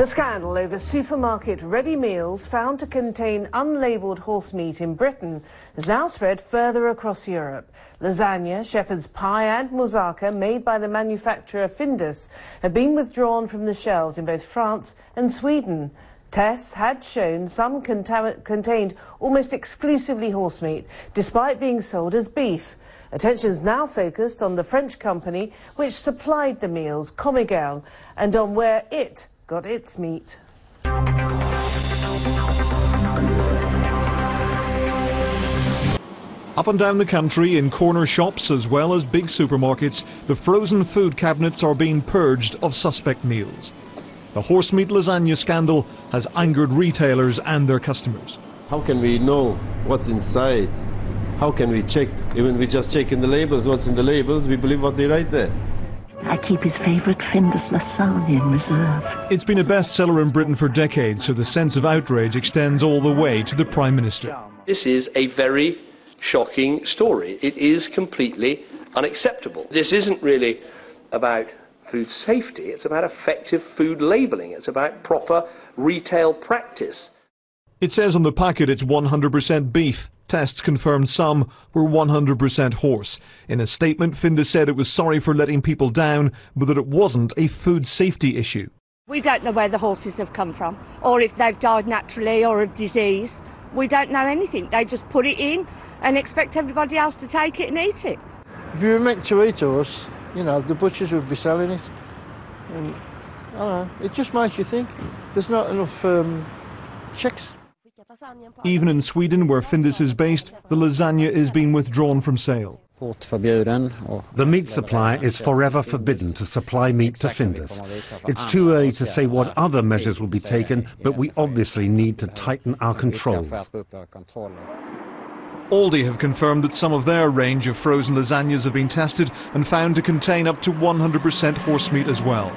The scandal over supermarket ready meals found to contain unlabelled horse meat in Britain has now spread further across Europe. Lasagna, shepherd's pie and moussaka made by the manufacturer Findus have been withdrawn from the shelves in both France and Sweden. Tests had shown some contained almost exclusively horse meat, despite being sold as beef. Attention's now focused on the French company which supplied the meals, Comigel, and on where it got its meat. Up and down the country, in corner shops as well as big supermarkets, the frozen food cabinets are being purged of suspect meals. The horse meat lasagna scandal has angered retailers and their customers. How can we know what's inside? How can we check? Even we just check in the labels, what's in the labels, we believe what they write there. I keep his favourite Findus lasagna in reserve. It's been a bestseller in Britain for decades, so the sense of outrage extends all the way to the Prime Minister. This is a very shocking story. It is completely unacceptable. This isn't really about food safety, it's about effective food labelling, it's about proper retail practice. It says on the packet it's 100% beef. Tests confirmed some were 100% horse. In a statement, Findus said it was sorry for letting people down, but that it wasn't a food safety issue. We don't know where the horses have come from, or if they've died naturally or of disease. We don't know anything. They just put it in and expect everybody else to take it and eat it. If you were meant to eat horse, you know, the butchers would be selling it. And, I don't know, it just makes you think there's not enough checks. Even in Sweden, where Findus is based, the lasagna is being withdrawn from sale. The meat supplier is forever forbidden to supply meat to Findus. It's too early to say what other measures will be taken, but we obviously need to tighten our controls. Aldi have confirmed that some of their range of frozen lasagnas have been tested and found to contain up to 100% horse meat as well.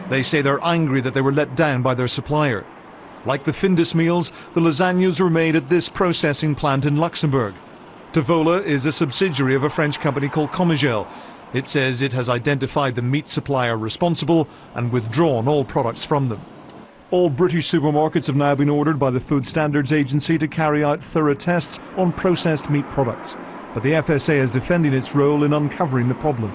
They say they're angry that they were let down by their supplier. Like the Findus meals, the lasagnas were made at this processing plant in Luxembourg. Tavola is a subsidiary of a French company called Comigel. It says it has identified the meat supplier responsible and withdrawn all products from them. All British supermarkets have now been ordered by the Food Standards Agency to carry out thorough tests on processed meat products. But the FSA is defending its role in uncovering the problem.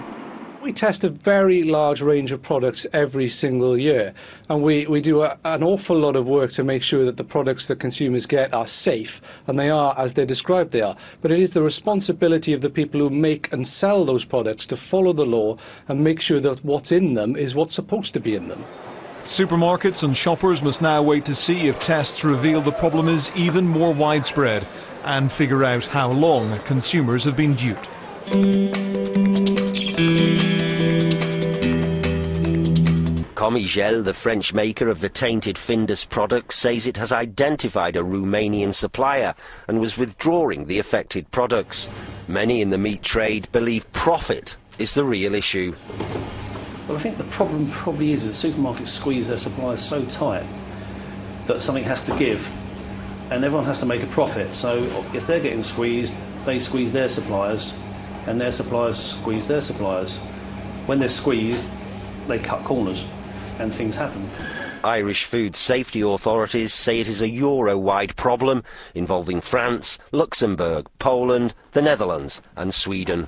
We test a very large range of products every single year, and we do an awful lot of work to make sure that the products that consumers get are safe, and they are as they're described they are. But it is the responsibility of the people who make and sell those products to follow the law and make sure that what's in them is what's supposed to be in them. Supermarkets and shoppers must now wait to see if tests reveal the problem is even more widespread and figure out how long consumers have been duped. Comigel, the French maker of the tainted Findus products, says it has identified a Romanian supplier and was withdrawing the affected products. Many in the meat trade believe profit is the real issue. Well, I think the problem probably is that supermarkets squeeze their suppliers so tight that something has to give and everyone has to make a profit. So if they're getting squeezed, they squeeze their suppliers and their suppliers squeeze their suppliers. When they're squeezed, they cut corners and things happen. Irish food safety authorities say it is a Euro-wide problem involving France, Luxembourg, Poland, the Netherlands and Sweden.